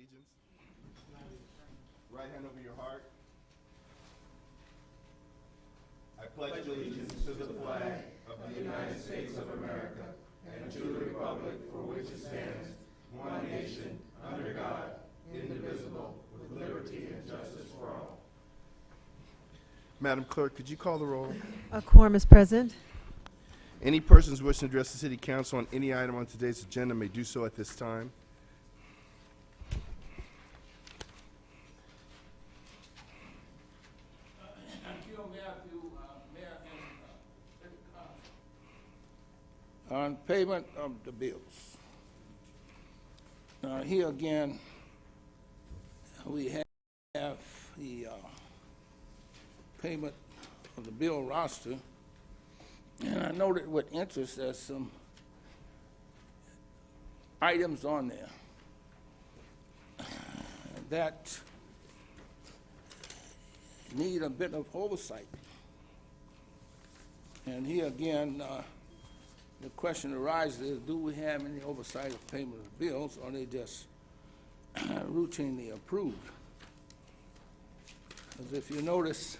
allegiance. Right hand over your heart. I pledge allegiance to the flag of the United States of America and to the republic for which it stands, one nation, under God, indivisible, with liberty and justice for all. Madam Clerk, could you call the roll? A quorum is present. Any persons wishing to address the City Council on any item on today's agenda may do so at this time. On payment of the bills. Now, here again, we have the payment of the bill roster, and I noted with interest there's some items on there that need a bit of oversight. And here again, the question arises is, do we have any oversight of payment of bills, or are they just routinely approved? Because if you notice,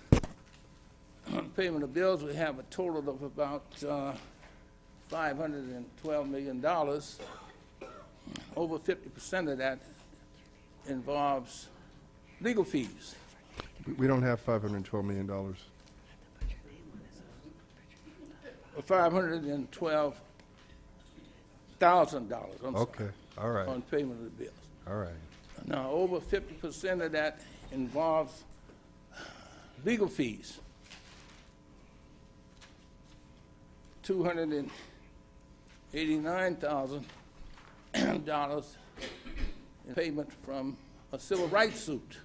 on payment of bills, we have a total of about $512 million. Over 50% of that involves legal fees. We don't have $512 million. $512,000. Okay, all right, On payment of the bills. all right. Now, over 50% of that involves legal fees. $289,000 in payment from a civil rights suit.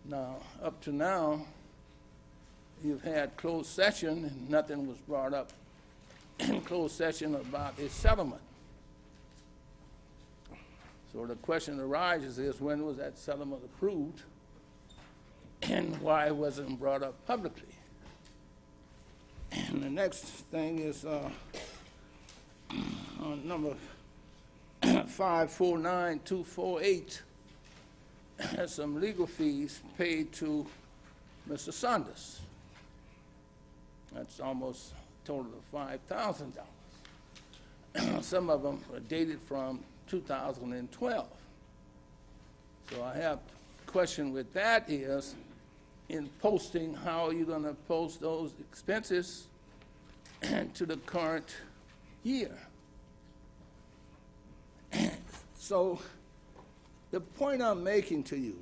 Now, up to now, you've had closed session and nothing was brought up in closed session about a settlement. So the question arises is, when was that settlement approved and why wasn't it brought up publicly? And the next thing is on number 549248, has some legal fees paid to Mr. Saunders. That's almost a total of $5,000. Some of them are dated from 2012. So I have a question with that is, in posting, how are you going to post those expenses to the current year? So the point I'm making to you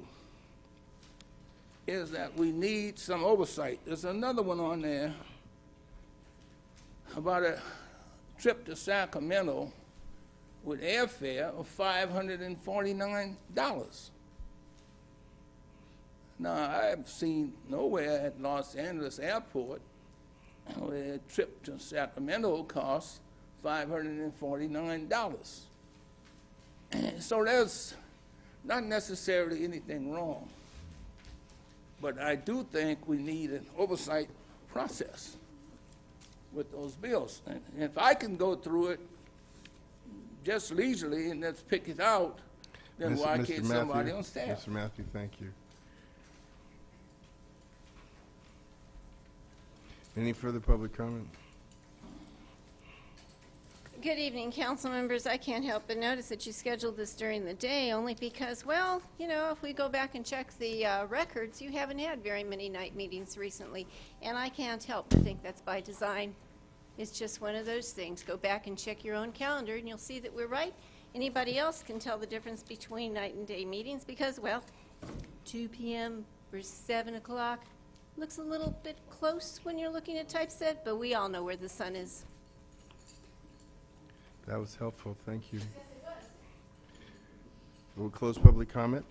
is that we need some oversight. There's another one on there about a trip to Sacramento with airfare of $549. Now, I've seen nowhere at Los Angeles Airport where a trip to Sacramento costs $549. So there's not necessarily anything wrong, but I do think we need an oversight process with those bills. And if I can go through it just leisurely and let's pick it out, then why can't somebody on staff? Mr. Matthew, thank you. Any further public comment? Good evening, council members. I can't help but notice that you scheduled this during the day only because, well, you know, if we go back and check the records, you haven't had very many night meetings recently, and I can't help but think that's by design. It's just one of those things. Go back and check your own calendar, and you'll see that we're right. Anybody else can tell the difference between night and day meetings because, well, 2 p.m. versus 7 o'clock looks a little bit close when you're looking at typeset, but we all know where the sun is. That was helpful, thank you. We'll close public comment.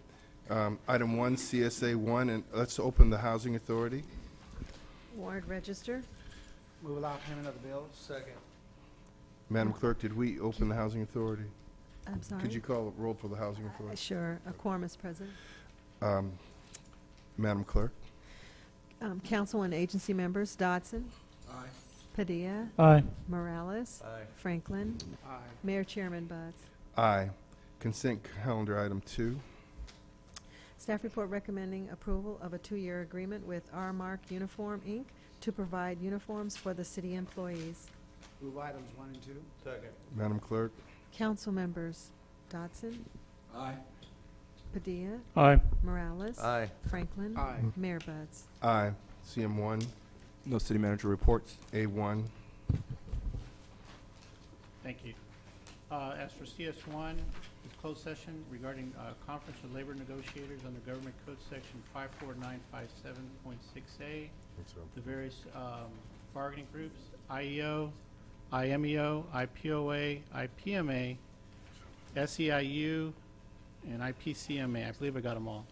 Item 1, CSA 1, and let's open the Housing Authority. Warrant register. Move allow payment of the bills. Second. Madam Clerk, did we open the Housing Authority? I'm sorry. Could you call a roll for the Housing Authority? Sure. A quorum is present. Madam Clerk? Council and agency members, Dodson. Aye. Padilla. Aye. Morales. Aye. Franklin. Aye. Mayor Chairman Buds. Aye. Consent calendar item 2. Staff report recommending approval of a 2-year agreement with R Mark Uniform, Inc. to provide uniforms for the city employees. Move items 1 and 2. Second. Madam Clerk? Council members Dodson, Aye. Padilla, Aye. Morales. Aye. Franklin. Aye. Mayor Buds. Aye. CM1, No city manager reports. A1. Thank you. As for CS1, the closed session regarding conference with labor negotiators under Government Code Section 54957.6A, the various bargaining groups, IEO, IMEO, IPOA, IPMA, SEIU, and IPCMA. I believe I got them all.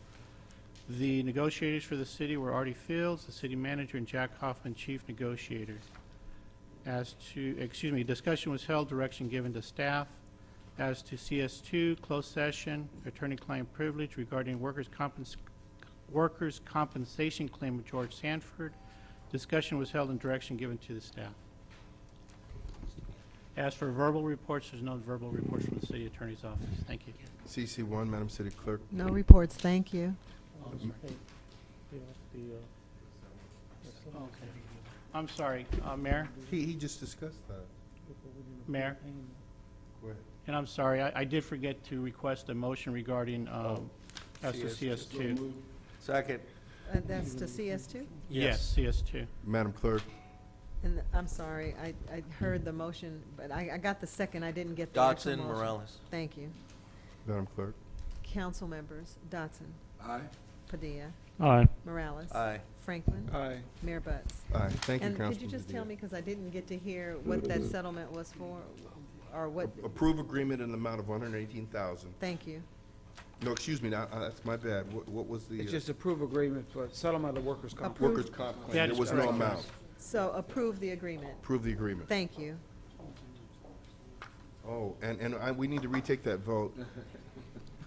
The negotiators for the city were Artie Fields, the city manager, and Jack Hoffman, chief negotiator. Discussion was held, direction given to staff. As to CS2, closed session, attorney-client privilege regarding workers' compensation claim of George Sanford. Discussion was held and direction given to the staff. As for verbal reports, there's no verbal reports from the city attorney's office. Thank you. CC1, Madam City Clerk. No reports, thank you. Okay. I'm sorry, Mayor, He just discussed that. Mayor, Go ahead. and I'm sorry, I did forget to request a motion regarding as to CS2. Second. That's to CS2? Yes, CS2. Madam Clerk? And I'm sorry, I heard the motion, but I got the second, I didn't get the actual Dodson, motion. Morales. Thank you. Madam Clerk? Council members Dodson, Aye. Padilla, Aye. Morales. Aye. Franklin. Aye. Mayor Buds. Aye. Thank you, And Councilman. could you just tell me, because I didn't get to hear what that settlement was for, or what, Approve agreement in the amount of $118,000. thank you. No, excuse me, that's my bad. What was the? It's just approve agreement for settlement of the workers' comp. Approve. Workers' comp claim. That There is was no correct. amount. So approve the agreement. Approve the agreement. Thank you. Oh, and we need to retake that vote.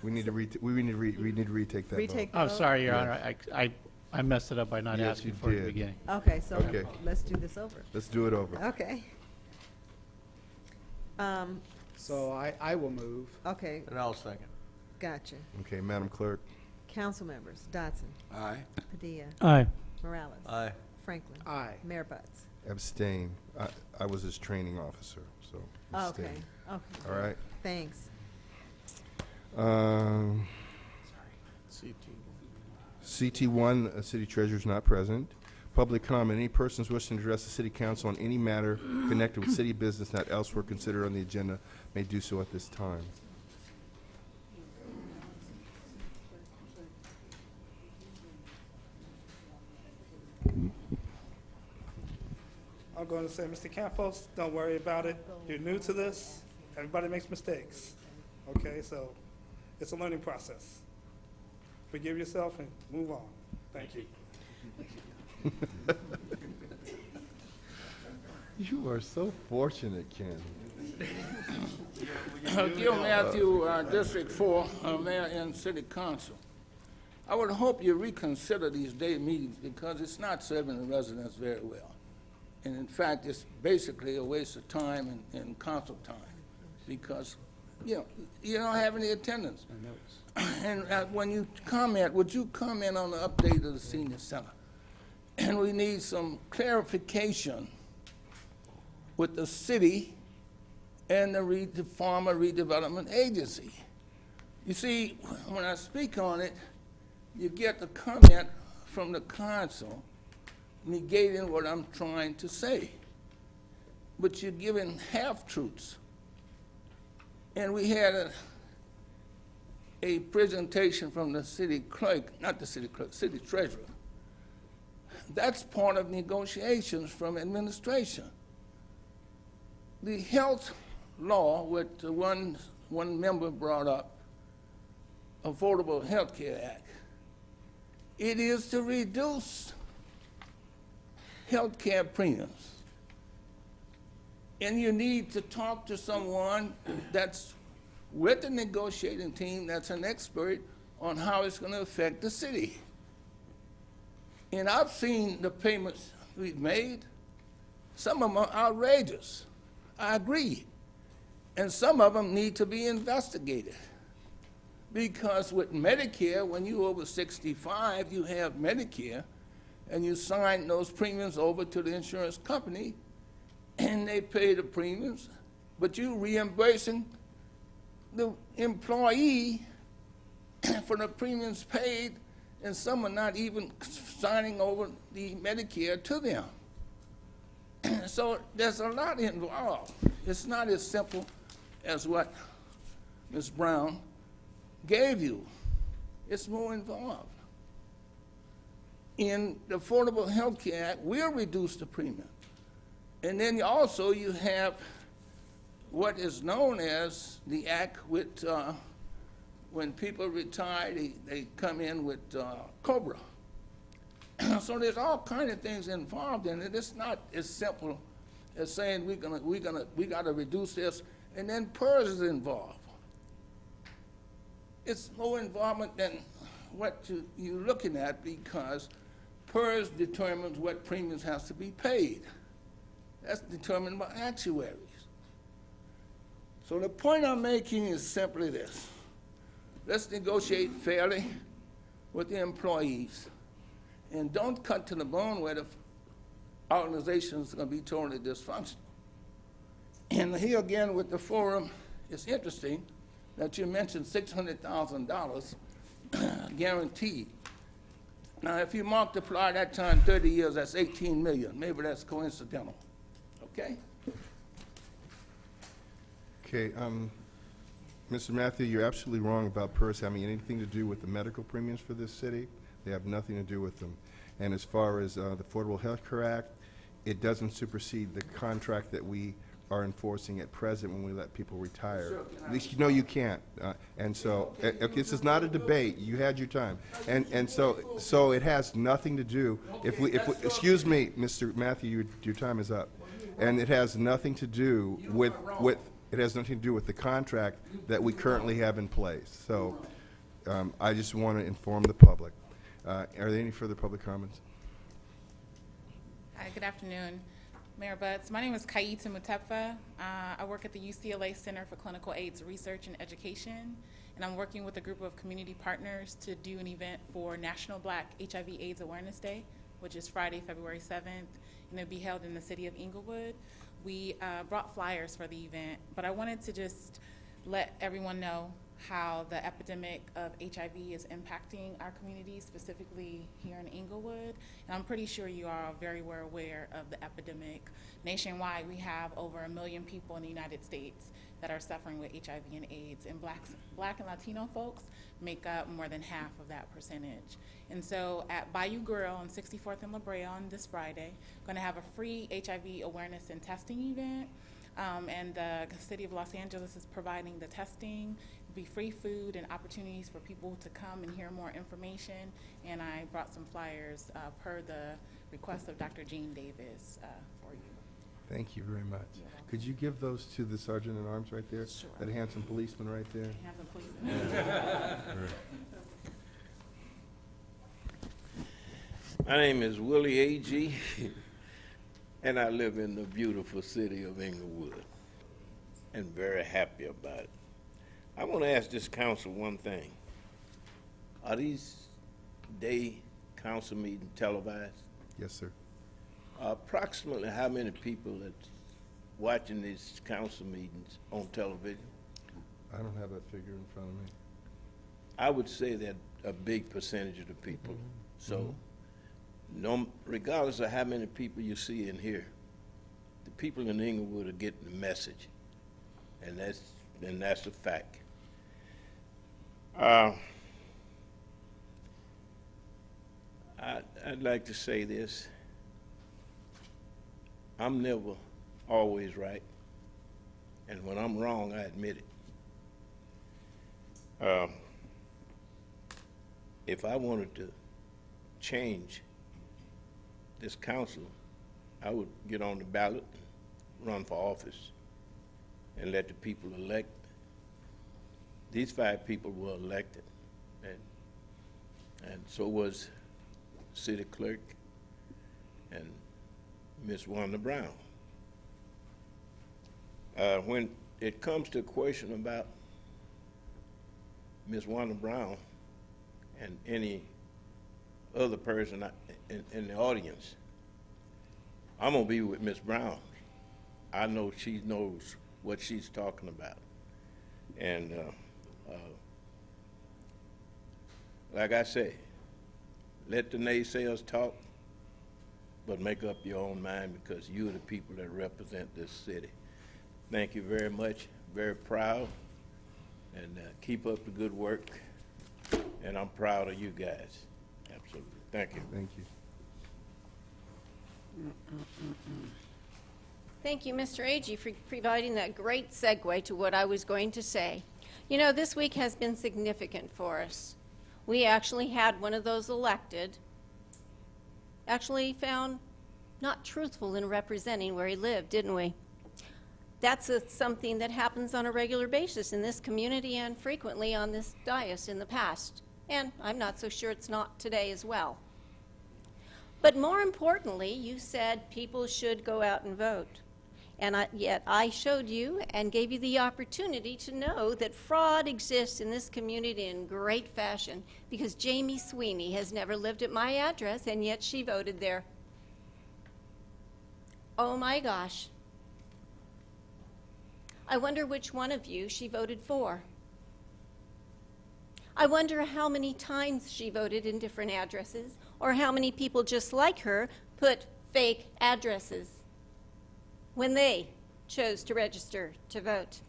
We need to retake that vote. Retake the Oh, vote? sorry, Your Yes. Honor, I messed it up by not Yes, asking you for it at the did. beginning. Okay, so Okay. let's do this over. Let's do it over. Okay. So I will move. Okay, And I'll second. gotcha. Okay, Madam Clerk? Council members Dodson, Aye. Padilla, Aye. Morales. Aye. Franklin. Aye. Mayor Buds. Abstain. I was his training officer, so abstain. Okay, okay, All right. thanks. CT1, City Treasurer's not present. Public comment. Any persons wishing to address the City Council on any matter connected with city business not elsewhere considered on the agenda may do so at this time. I'm going to say, Mr. Campos, don't worry about it. You're new to this. Everybody makes mistakes. Okay, so it's a learning process. Forgive yourself and move on. Thank you. You are so fortunate, Ken. Gil Matthew, District 4, Mayor and City Council. I would hope you reconsider these day meetings because it's not serving the residents very well. And in fact, it's basically a waste of time and council time because, you don't have any attendance. And when you comment, would you comment on the update of the senior center? And we need some clarification with the city and the Farmer Redevelopment Agency. You see, when I speak on it, you get the comment from the council negating what I'm trying to say. But you're giving half-truths. And we had a presentation from the city clerk, not the city clerk, city treasurer. That's part of negotiations from administration. The health law, which one member brought up, Affordable Health Care Act, it is to reduce health care premiums. And you need to talk to someone that's with the negotiating team that's an expert on how it's going to affect the city. And I've seen the payments we've made. Some of them are outrageous. I agree. And some of them need to be investigated. Because with Medicare, when you over 65, you have Medicare, and you sign those premiums over to the insurance company, and they pay the premiums, but you reimbursing the employee for the premiums paid, and some are not even signing over the Medicare to them. So there's a lot involved. It's not as simple as what Ms. Brown gave you. It's more involved. In the Affordable Health Care Act, we'll reduce the premium. And then also you have what is known as the act with, when people retire, they come in with COBRA. So there's all kind of things involved in it. It's not as simple as saying we gotta reduce this, and then PERS is involved. It's more involvement than what you're looking at, because PERS determines what premiums has to be paid. That's determined by actuaries. So the point I'm making is simply this. Let's negotiate fairly with the employees, and don't cut to the bone where the organization is going to be totally dysfunctional. And here again with the forum, it's interesting that you mentioned $600,000 guaranteed. Now, if you multiply that time 30 years, that's 18 million. Maybe that's coincidental. Okay? Okay, Mr. Matthew, you're absolutely wrong about PERS having anything to do with the medical premiums for this city. They have nothing to do with them. And as far as the Affordable Health Care Act, it doesn't supersede the contract that we are enforcing at present when we let people retire. At least you know you can't. And so, this is not a debate. You had your time. And so it has nothing to do, if we excuse me, Mr. Matthew, your time is up. And it has nothing to do with it has nothing to do with the contract that we currently have in place. So I just want to inform the public. Are there any further public comments? Hi, good afternoon. Mayor Butts, my name is Kaita Mutepfa. I work at the UCLA Center for Clinical AIDS Research and Education, and I'm working with a group of community partners to do an event for National Black HIV/AIDS Awareness Day, which is Friday, February 7th, and it'll be held in the city of Inglewood. We brought flyers for the event, but I wanted to just let everyone know how the epidemic of HIV is impacting our community, specifically here in Inglewood. And I'm pretty sure you are very well aware of the epidemic. Nationwide, we have over 1 million people in the United States that are suffering with HIV and AIDS, and Black and Latino folks make up more than half of that percentage. And so at Bayou Grill on 64th and La Brea on this Friday, going to have a free HIV awareness and testing event. And the city of Los Angeles is providing the testing. It'll be free food and opportunities for people to come and hear more information. And I brought some flyers per the request of Dr. Jean Davis for you. Thank you very much. Could you give those to the Sergeant at Arms right there? Sure. That handsome policeman right there? Have them please. My name is Willie A.G., and I live in the beautiful city of Inglewood, and very happy about it. I want to ask this council one thing. Are these day council meetings televised? Yes, sir. Approximately how many people that's watching these council meetings on television? I don't have that figure in front of me. I would say that a big percentage of the people. So, no, regardless of how many people you see in here, the people in Inglewood are getting the message, and that's a fact. I'd like to say this. I'm never always right, and when I'm wrong, I admit it. If I wanted to change this council, I would get on the ballot, run for office, and let the people elect. These 5 people were elected, and so was city clerk and Miss Wanda Brown. When it comes to a question about Ms. Wanda Brown and any other person in the audience, I'm gonna be with Ms. Brown. I know she knows what she's talking about. And like I say, let the naysayers talk, but make up your own mind because you're the people that represent this city. Thank you very much, very proud, and keep up the good work. And I'm proud of you guys. Absolutely. Thank you. Thank you. Thank you, Mr. Agee, for providing that great segue to what I was going to say. You know, this week has been significant for us. We actually had one of those elected, actually found not truthful in representing where he lived, didn't we? That's something that happens on a regular basis in this community and frequently on this dais in the past. And I'm not so sure it's not today as well. But more importantly, you said people should go out and vote. And yet I showed you and gave you the opportunity to know that fraud exists in this community in great fashion because Jamie Sweeney has never lived at my address and yet she voted there. Oh my gosh. I wonder which one of you she voted for. I wonder how many times she voted in different addresses or how many people just like her put fake addresses when they chose to register to vote.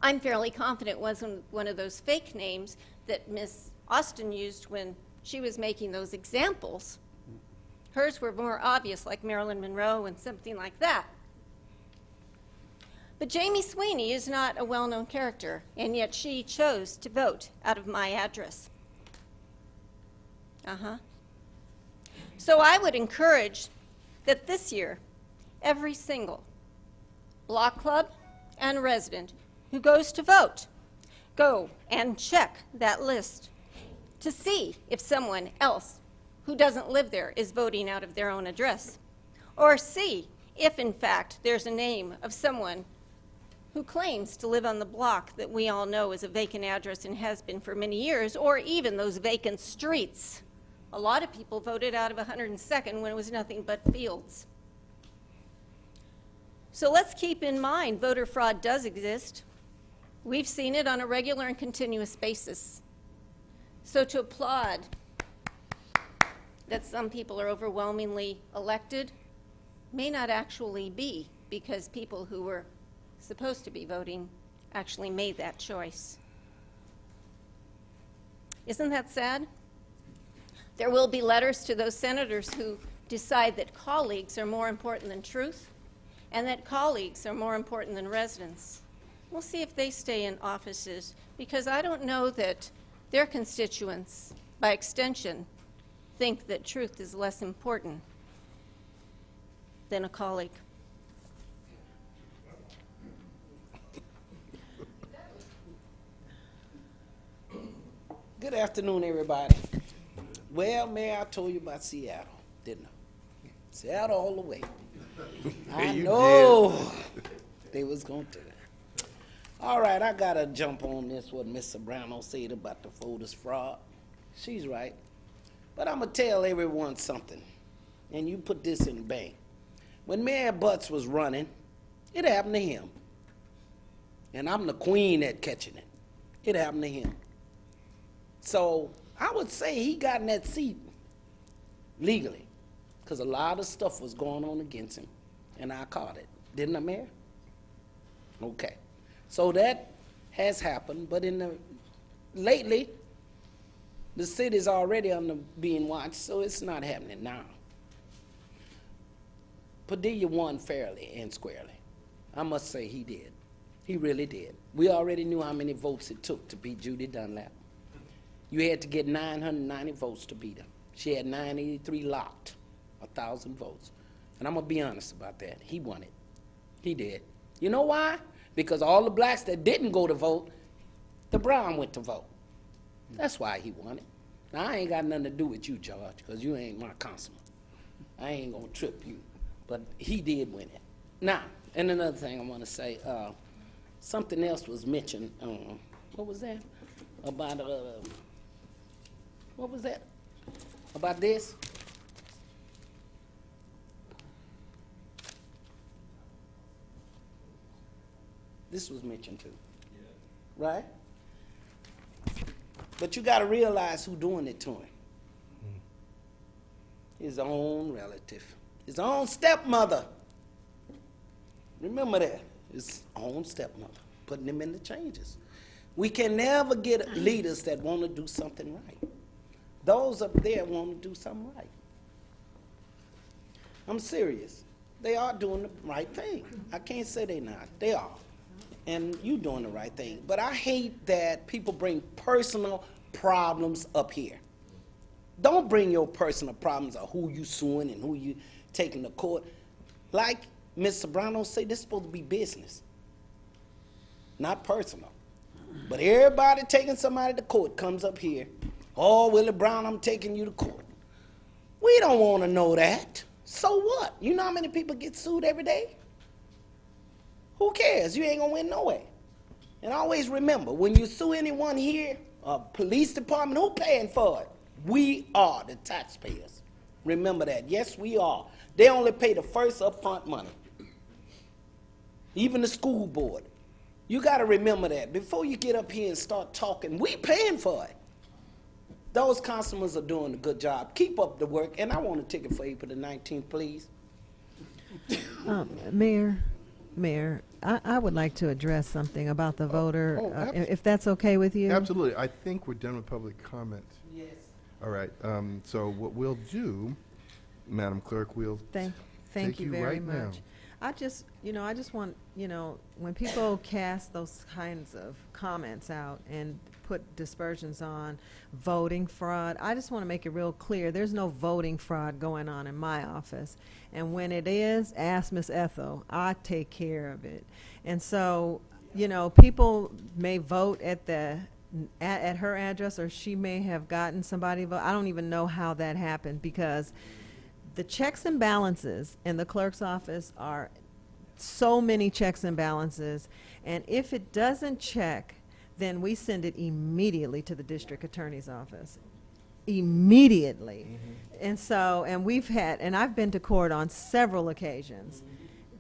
I'm fairly confident it wasn't one of those fake names that Miss Austin used when she was making those examples. Hers were more obvious, like Marilyn Monroe and something like that. But Jamie Sweeney is not a well-known character, and yet she chose to vote out of my address. So I would encourage that this year, every single block club and resident who goes to vote, go and check that list to see if someone else who doesn't live there is voting out of their own address, or see if, in fact, there's a name of someone who claims to live on the block that we all know is a vacant address and has been for many years, or even those vacant streets. A lot of people voted out of 102nd when it was nothing but fields. So let's keep in mind voter fraud does exist. We've seen it on a regular and continuous basis. So to applaud that some people are overwhelmingly elected may not actually be because people who were supposed to be voting actually made that choice. Isn't that sad? There will be letters to those senators who decide that colleagues are more important than truth and that colleagues are more important than residents. We'll see if they stay in offices because I don't know that their constituents, by extension, think that truth is less important than a colleague. Good afternoon, everybody. Well, Mayor, I told you about Seattle, didn't I? Seattle all the way. I You know they was going to. All right, I got to jump on this, what Ms. Sobrano said about the voters fraud. She's right. But I'm going to tell everyone something, and you put this in the bank. When Mayor Butts was running, it happened to him. And I'm the queen at catching it. It happened to him. So I would say he got in that seat legally because a lot of stuff was going on against him, and I caught it. Didn't I, Mayor? Okay. So that has happened, but lately, the city's already under being watched, so it's not happening now. Padilla won fairly and squarely. I must say he did. He really did. We already knew how many votes it took to beat Judy Dunlap. You had to get 990 votes to beat her. She had 983 locked, 1,000 votes. And I'm going to be honest about that. He won it. He did. You know why? Because all the blacks that didn't go to vote, the Brown went to vote. That's why he won it. Now, I ain't got nothing to do with you, George, because you ain't my consummate. I ain't going to trip you. But he did win it. Now, and another thing I want to say, something else was mentioned. What was that? about, what was that? About this? This was mentioned too. Right? But you gotta realize who doing it to him. His own relative. His own stepmother. Remember that. His own stepmother. Putting him in the changes. We can never get leaders that want to do something right. Those up there want to do something right. I'm serious. They are doing the right thing. I can't say they're not. They are. And you doing the right thing. But I hate that people bring personal problems up here. Don't bring your personal problems of who you suing and who you taking to court. Like Ms. Sobrano say, this is supposed to be business, not personal. But everybody taking somebody to court comes up here. Oh, Willie Brown, I'm taking you to court. We don't want to know that. So what? You know how many people get sued every day? Who cares? You ain't gonna win no way. And always remember, when you sue anyone here, a police department, who paying for it? We are the taxpayers. Remember that. Yes, we are. They only pay the first upfront money. Even the school board. You got to remember that. Before you get up here and start talking, we paying for it. Those councilmen are doing a good job. Keep up the work. And I want a ticket for April the 19th, please. Mayor, I would like to address something about the voter, if that's okay with you. Absolutely. I think we're done with public comment. Yes. All right. So what we'll do, Madam Clerk, we'll Thank take you you very right much. now. I just want, when people cast those kinds of comments out and put dispersions on voting fraud, I just want to make it real clear, there's no voting fraud going on in my office. And when it is, ask Miss Ethel. I take care of it. And so, people may vote at her address, or she may have gotten somebody vote. I don't even know how that happened, because the checks and balances in the clerk's office are so many checks and balances, and if it doesn't check, then we send it immediately to the district attorney's office. Immediately. And so, and I've been to court on several occasions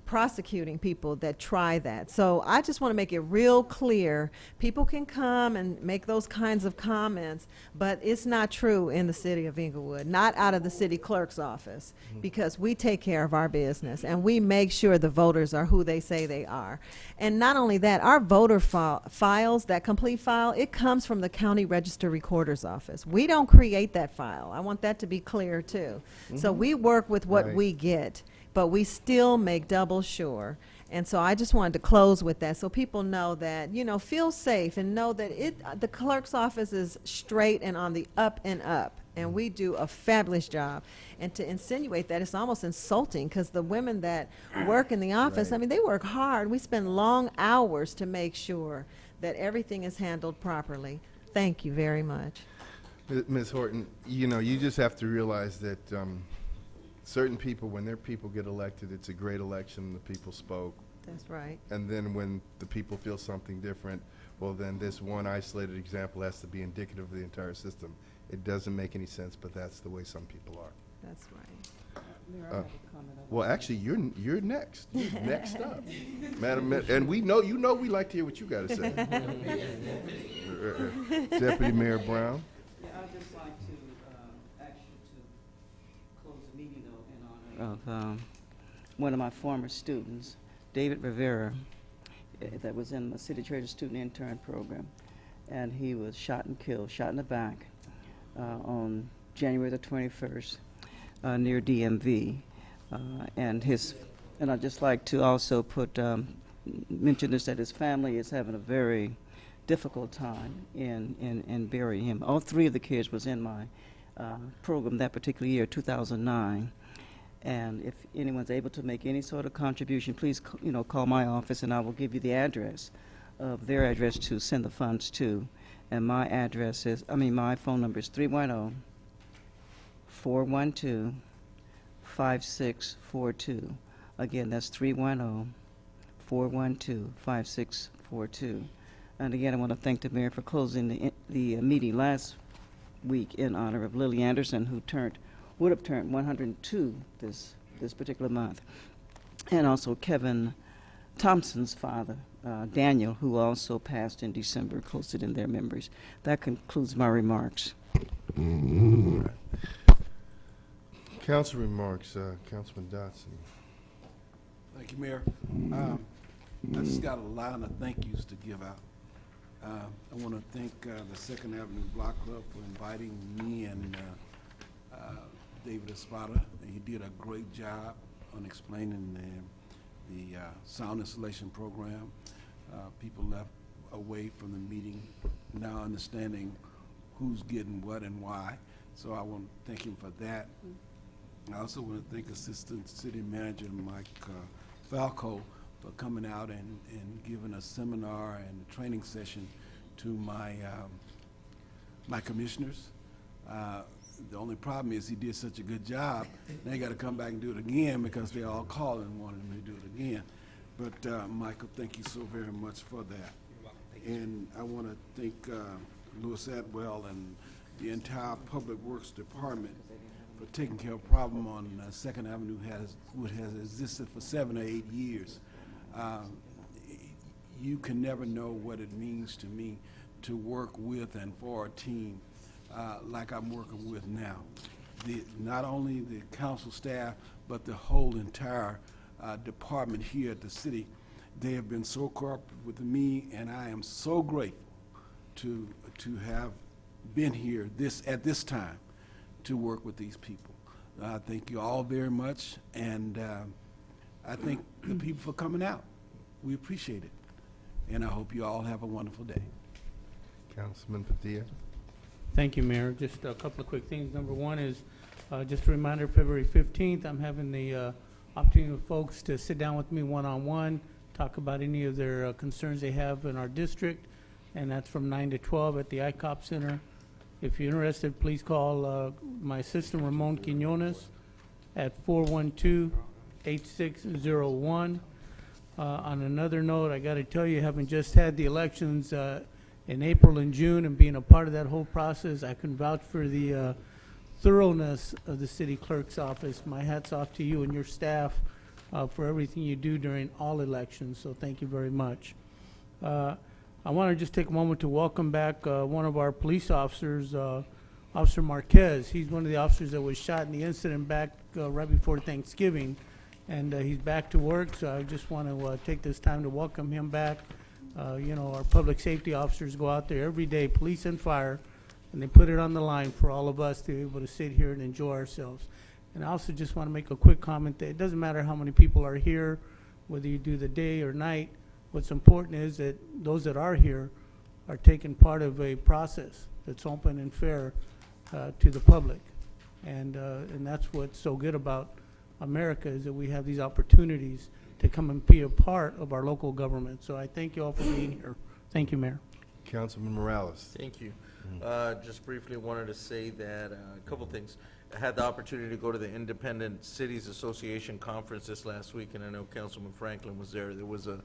prosecuting people that try that. So I just want to make it real clear. People can come and make those kinds of comments, but it's not true in the city of Inglewood, not out of the city clerk's office, because we take care of our business and we make sure the voters are who they say they are. And not only that, our voter files, that complete file, it comes from the county register recorder's office. We don't create that file. I want that to be clear too. So we work with what Right. we get, but we still make double sure. And so I just wanted to close with that, so people know that, feel safe and know that the clerk's office is straight and on the up and up, and we do a fabulous job. And to insinuate that, it's almost insulting, because the women that work in the office, Right. they work hard. We spend long hours to make sure that everything is handled properly. Thank you very much. Ms. Horton, you just have to realize that certain people, when their people get elected, it's a great election, the people spoke. That's right. And then when the people feel something different, well, then this one isolated example has to be indicative of the entire system. It doesn't make any sense, but that's the way some people are. That's right. Well, actually, you're next. You're next up, Madam. And we know we like to hear what you got to say. Deputy Mayor Brown. Yeah, I'd just like to ask you to close the meeting, though, in honor of one of my former students, David Rivera, that was in the City Treasurer Student Intern Program. And he was shot and killed, shot in the back, on January the 21st, near DMV. And I'd just like to also mention this, that his family is having a very difficult time in burying him. All three of the kids was in my program that particular year, 2009. And if anyone's able to make any sort of contribution, please call my office, and I will give you the address of their address to send the funds to. And my address is, my phone number is 310-412-5642. Again, that's 310-412-5642. And again, I want to thank the mayor for closing the meeting last week in honor of Lily Anderson, who would have turned 102 this particular month. And also Kevin Thompson's father, Daniel, who also passed in December, closed it in their memories. That concludes my remarks. Council remarks, Councilman Dotson. Thank you, Mayor. I just got a line of thank yous to give out. I want to thank the Second Avenue Block Club for inviting me and David Espada. He did a great job on explaining the sound installation program. People left away from the meeting now understanding who's getting what and why. So I want to thank him for that. I also want to thank Assistant City Manager Mike Falco for coming out and giving a seminar and a training session to my my commissioners. The only problem is he did such a good job. Now he got to come back and do it again because they all called and wanted him to do it again. But Michael, thank you so very much for that. And I want to thank Louis Atwell and the entire Public Works Department for taking care of a problem on Second Avenue which has existed for 7 or 8 years. You can never know what it means to me to work with and for a team like I'm working with now. Not only the council staff, but the whole entire department here at the city. They have been so cooperative with me, and I am so grateful to have been here at this time to work with these people. Thank you all very much, and I thank the people for coming out. We appreciate it, and I hope you all have a wonderful day. Councilman Padilla. Thank you, Mayor. Just a couple of quick things. Number one is just a reminder, February 15th, I'm having the opportunity for folks to sit down with me one-on-one, talk about any of their concerns they have in our district, and that's from 9 to 12 at the ICOP Center. If you're interested, please call my assistant, Ramon Quinones, at 412-8601. On another note, I got to tell you, having just had the elections in April and June and being a part of that whole process, I can vouch for the thoroughness of the city clerk's office. My hat's off to you and your staff for everything you do during all elections, so thank you very much. I want to just take a moment to welcome back one of our police officers, Officer Marquez. He's one of the officers that was shot in the incident back right before Thanksgiving, and he's back to work, so I just want to take this time to welcome him back. You know, our public safety officers go out there every day, police and fire, and they put it on the line for all of us to be able to sit here and enjoy ourselves. And I also just want to make a quick comment that it doesn't matter how many people are here, whether you do the day or night. What's important is that those that are here are taking part of a process that's open and fair to the public. And that's what's so good about America, is that we have these opportunities to come and be a part of our local government. So I thank you all for being here. Thank you, Mayor. Councilman Morales. Thank you. Just briefly wanted to say that a couple things. I had the opportunity to go to the Independent Cities Association conference this last week, and I know Councilman Franklin was there. There was a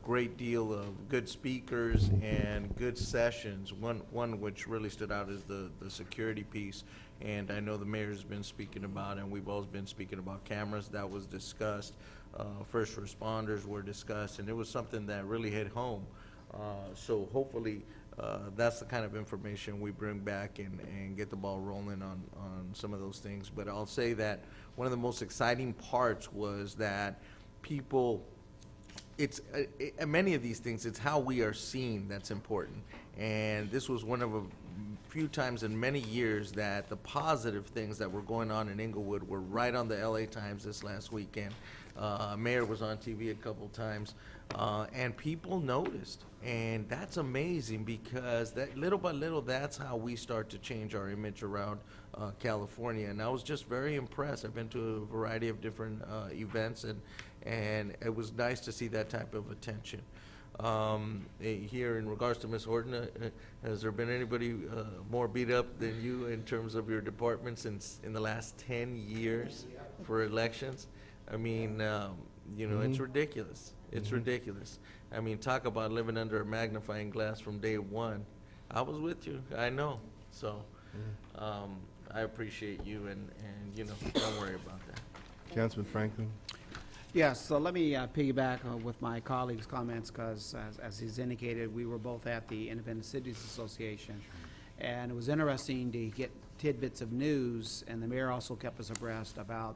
great deal of good speakers and good sessions. One which really stood out is the security piece, and I know the mayor's been speaking about, and we've always been speaking about cameras. That was discussed. First responders were discussed, and it was something that really hit home. So hopefully that's the kind of information we bring back and get the ball rolling on some of those things. But I'll say that one of the most exciting parts was that people, many of these things, it's how we are seen that's important. And this was one of a few times in many years that the positive things that were going on in Inglewood were right on the LA Times this last weekend. Mayor was on TV a couple times, and people noticed. And that's amazing, because that little by little, that's how we start to change our image around California. And I was just very impressed. I've been to a variety of different events, and it was nice to see that type of attention. Here, in regards to Ms. Horton, has there been anybody more beat up than you in terms of your department since in the last 10 years for elections? I mean, You know, it's ridiculous. It's ridiculous. I mean, talk about living under a magnifying glass from day one. I was with you, I know. So, I appreciate you, and you know, don't worry about that. Councilman Franklin? Yes, so let me piggyback with my colleague's comments, because as he's indicated, we were both at the Independent Cities Association, and it was interesting to get tidbits of news, and the mayor also kept us abreast about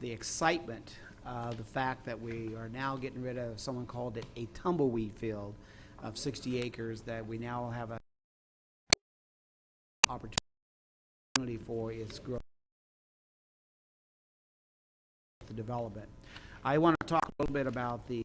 the excitement, the fact that we are now getting rid of, someone called it a tumbleweed field of 60 acres, that we now have a opportunity for its growth, the development. I want to talk a little bit about the